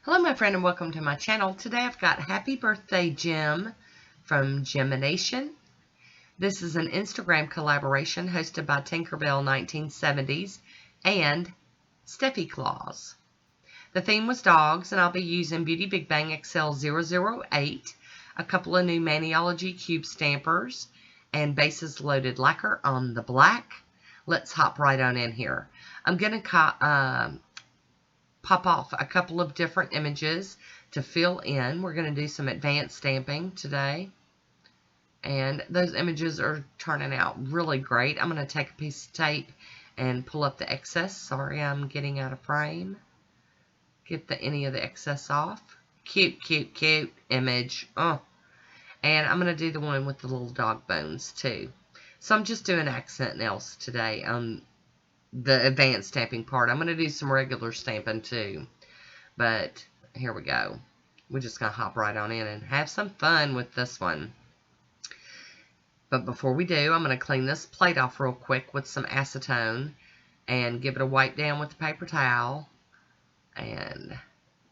Hello my friend and welcome to my channel. Today I've got Happy Birthday Jim from Gemination. This is an Instagram collaboration hosted by Tinkerbell 1970s and Steffi Claus. The theme was dogs and I'll be using Beauty Big Bang XL008, a couple of new Maniology cube stampers, and Bases Loaded lacquer on the black. Let's hop right on in here. I'm going to pop off a couple of different images to fill in. We're going to do some advanced stamping today. And those images are turning out really great. I'm going to take a piece of tape and pull up the excess. Sorry, I'm getting out of frame. Get any of the excess off. Cute, cute, cute image. Oh. And I'm going to do the one with the little dog bones too. So I'm just doing accent nails today on the advanced stamping part. I'm going to do some regular stamping too. But here we go. We're just going to hop right on in and have some fun with this one. But before we do, I'm going to clean this plate off real quick with some acetone and give it a wipe down with the paper towel and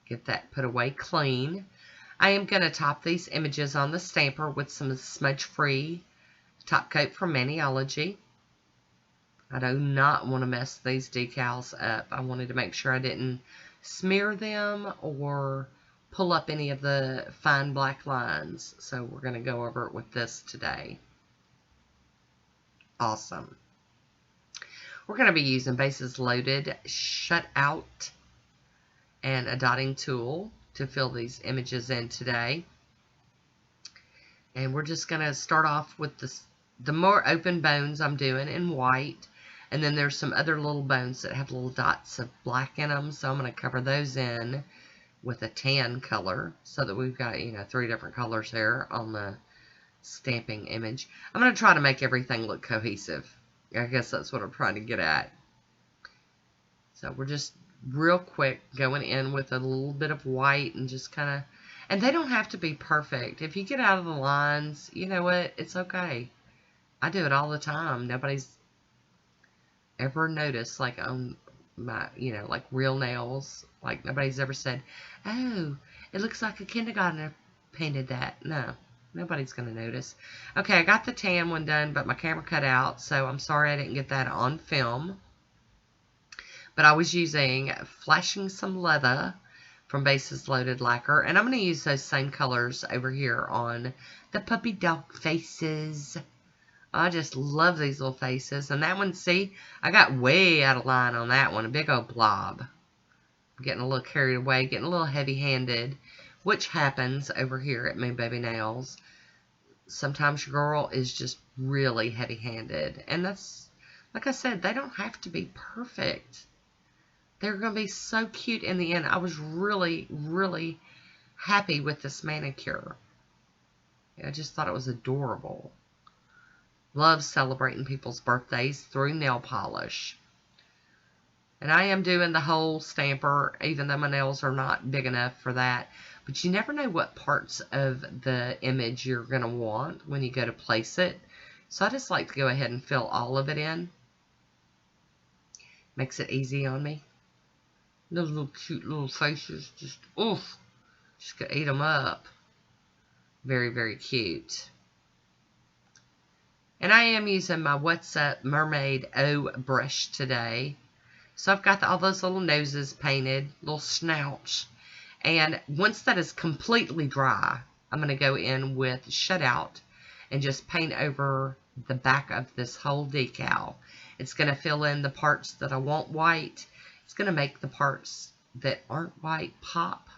get that put away clean. I am going to top these images on the stamper with some smudge-free top coat from Maniology. I do not want to mess these decals up. I wanted to make sure I didn't smear them or pull up any of the fine black lines. So we're going to go over it with this today. Awesome. We're going to be using Bases Loaded, Shut Out, and a dotting tool to fill these images in today. And we're just going to start off with the more open bones I'm doing in white. And then there's some other little bones that have little dots of black in them. So I'm going to cover those in with a tan color so that we've got, 3 different colors there on the stamping image. I'm going to try to make everything look cohesive. I guess that's what I'm trying to get at. So we're just real quick going in with a little bit of white and just kind of, and they don't have to be perfect. If you get out of the lines, you know what? It's okay. I do it all the time. Nobody's ever noticed, like on my, like real nails, like nobody's ever said, oh, it looks like a kindergartner painted that. No, nobody's going to notice. Okay, I got the tan one done, but my camera cut out, so I'm sorry I didn't get that on film. But I was using Flashing Some Leather from Bases Loaded lacquer, and I'm going to use those same colors over here on the puppy dog faces. I just love these little faces. And that one, see, I got way out of line on that one. A big old blob. I'm getting a little carried away, getting a little heavy-handed, which happens over here at Moon Baby Nails. Sometimes your girl is just really heavy-handed. And that's, like I said, they don't have to be perfect. They're going to be so cute in the end. I was really, really happy with this manicure. I just thought it was adorable. Love celebrating people's birthdays through nail polish. And I am doing the whole stamper, even though my nails are not big enough for that. But you never know what parts of the image you're going to want when you go to place it. So I just like to go ahead and fill all of it in. Makes it easy on me. Those little cute little faces, just, oof. Just gonna eat them up. Very, very cute. And I am using my What's Up Mermaid O brush today. So I've got all those little noses painted, little snouts. And once that is completely dry, I'm going to go in with Shut Out and just paint over the back of this whole decal. It's going to fill in the parts that I want white. It's going to make the parts that aren't white pop.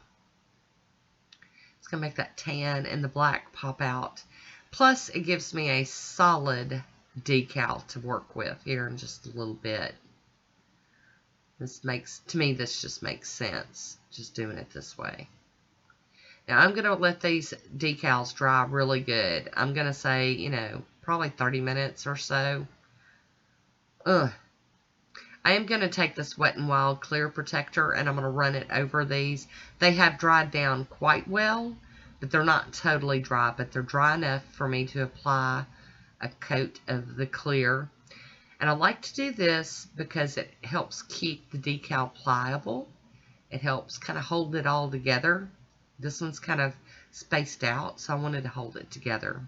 It's going to make that tan and the black pop out. Plus, it gives me a solid decal to work with here in just a little bit. To me, this just makes sense, just doing it this way. Now, I'm going to let these decals dry really good. I'm going to say, probably 30 minutes or so. I am going to take this Wet n Wild Clear Protector and I'm going to run it over these. They have dried down quite well, but they're not totally dry, but they're dry enough for me to apply a coat of the clear. And I like to do this because it helps keep the decal pliable It helps kind of hold it all together. This one's kind of spaced out, so I wanted to hold it together.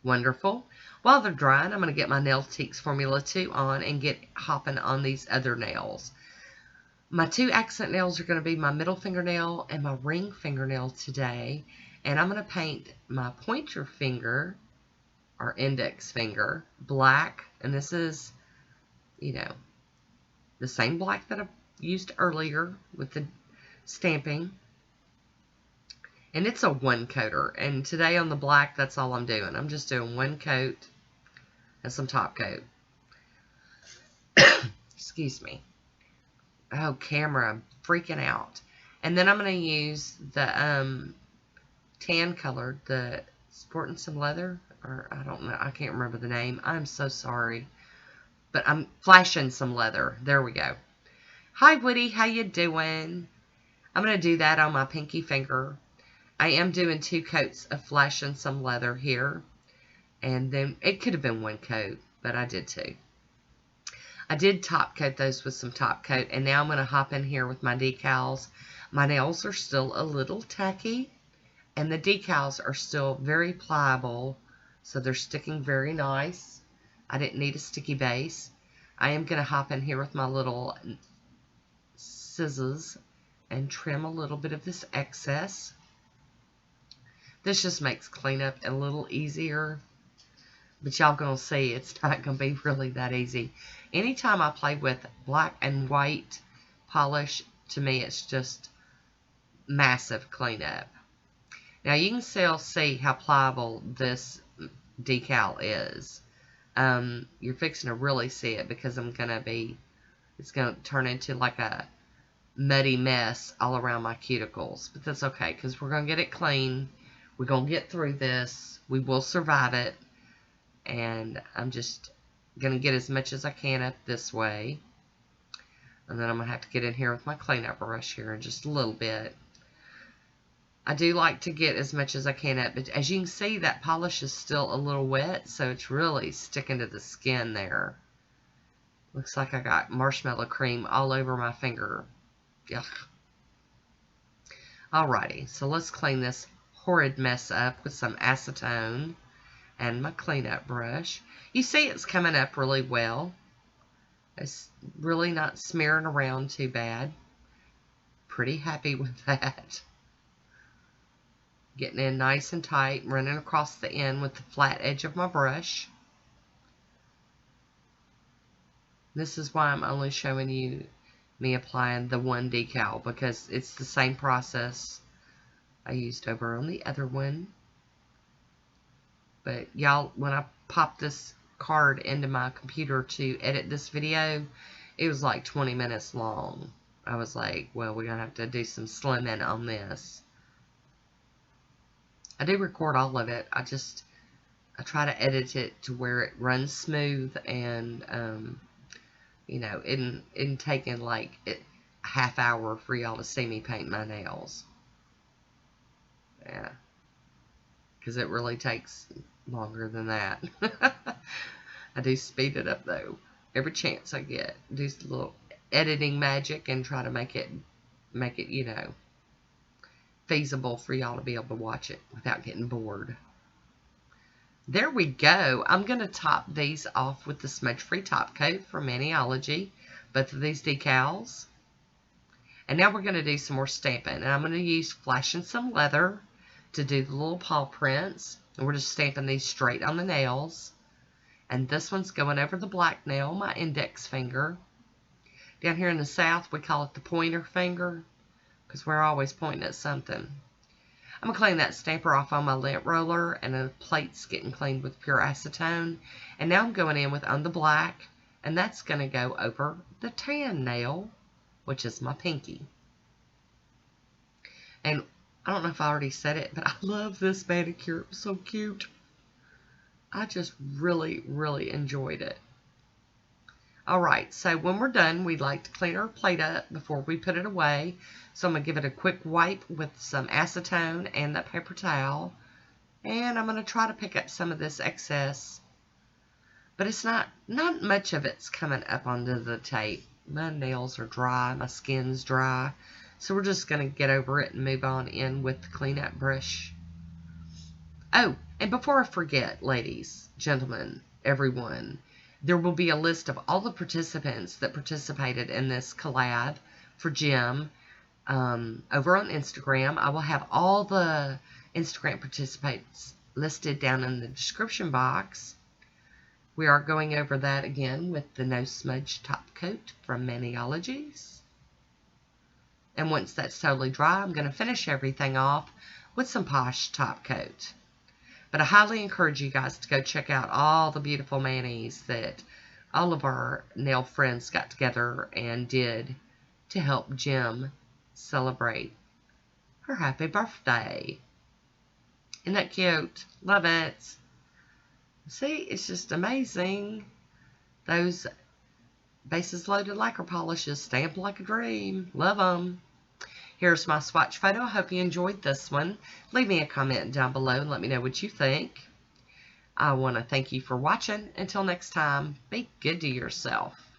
Wonderful. While they're drying, I'm going to get my Nailtiques Formula 2 on and get hopping on these other nails. My two accent nails are going to be my middle fingernail and my ring fingernail today. And I'm going to paint my pointer finger, or index finger, black. And this is, you know, the same black that I used earlier with the stamping. And it's a one coater. And today on the black, that's all I'm doing. I'm just doing one coat and some top coat. Excuse me. Oh, camera, I'm freaking out. And then I'm going to use the tan color, the Sporting Some Leather, or I don't know, I can't remember the name. I'm so sorry. But I'm flashing some leather. There we go. Hi, Woody, how you doing? I'm going to do that on my pinky finger. I am doing 2 coats of flashing some leather here. And then it could have been 1 coat, but I did 2. I did top coat those with some top coat, and now I'm going to hop in here with my decals. My nails are still a little tacky, and the decals are still very pliable, so they're sticking very nice. I didn't need a sticky base. I am going to hop in here with my little scissors and trim a little bit of this excess. This just makes cleanup a little easier. But y'all gonna see it's not gonna be really that easy. Anytime I play with black and white polish, to me it's just massive cleanup. Now you can still see how pliable this decal is. You're fixing to really see it because it's gonna turn into like a muddy mess all around my cuticles. But that's okay, because we're gonna get it clean. We're gonna get through this. We will survive it. And I'm just going to get as much as I can up this way. And then I'm going to have to get in here with my cleanup brush here in just a little bit. I do like to get as much as I can up. But as you can see, that polish is still a little wet. So it's really sticking to the skin there. Looks like I got marshmallow cream all over my finger. Yuck. Alrighty, so let's clean this horrid mess up with some acetone and my cleanup brush. You see it's coming up really well. It's really not smearing around too bad. Pretty happy with that. Getting in nice and tight, running across the end with the flat edge of my brush. This is why I'm only showing you me applying the one decal, because it's the same process I used over on the other one. But y'all, when I popped this card into my computer to edit this video, it was like 20 minutes long. I was like, well, we're going to have to do some slimming on this. I do record all of it. I try to edit it to where it runs smooth and, you know, in taking like a half hour for y'all to see me paint my nails. Yeah. Because it really takes longer than that. I do speed it up though. Every chance I get. Do a little editing magic and try to make it, you know, feasible for y'all to be able to watch it without getting bored. There we go. I'm going to top these off with the smudge-free top coat from Maniology. Both of these decals. And now we're going to do some more stamping. And I'm going to use Flashing Some Leather to do the little paw prints. And we're just stamping these straight on the nails. And this one's going over the black nail, my index finger. Down here in the South, we call it the pointer finger, because we're always pointing at something. I'm going to clean that stamper off on my lint roller, and the plate's getting cleaned with pure acetone. And now I'm going in with on the black, and that's going to go over the tan nail, which is my pinky. And I don't know if I already said it, but I love this manicure. It was so cute. I just really, really enjoyed it. Alright, so when we're done, we'd like to clean our plate up before we put it away. So I'm going to give it a quick wipe with some acetone and that paper towel. And I'm going to try to pick up some of this excess. But it's not much of it's coming up onto the tape. my nails are dry, my skin's dry. So we're just going to get over it and move on in with the cleanup brush. Oh, and before I forget, ladies, gentlemen, everyone, there will be a list of all the participants that participated in this collab for Jim over on Instagram. I will have all the Instagram participants listed down in the description box. We are going over that again with the No Smudge Top Coat from Maniologies. And once that's totally dry, I'm going to finish everything off with some Posh Top Coat. But I highly encourage you guys to go check out all the beautiful manis that all of our nail friends got together and did to help Jim celebrate her happy birthday. Isn't that cute? Love it. See, it's just amazing. Those bases loaded lacquer polishes, stamped like a dream. Love them. Here's my swatch photo. I hope you enjoyed this one. Leave me a comment down below and let me know what you think. I want to thank you for watching. Until next time, be good to yourself.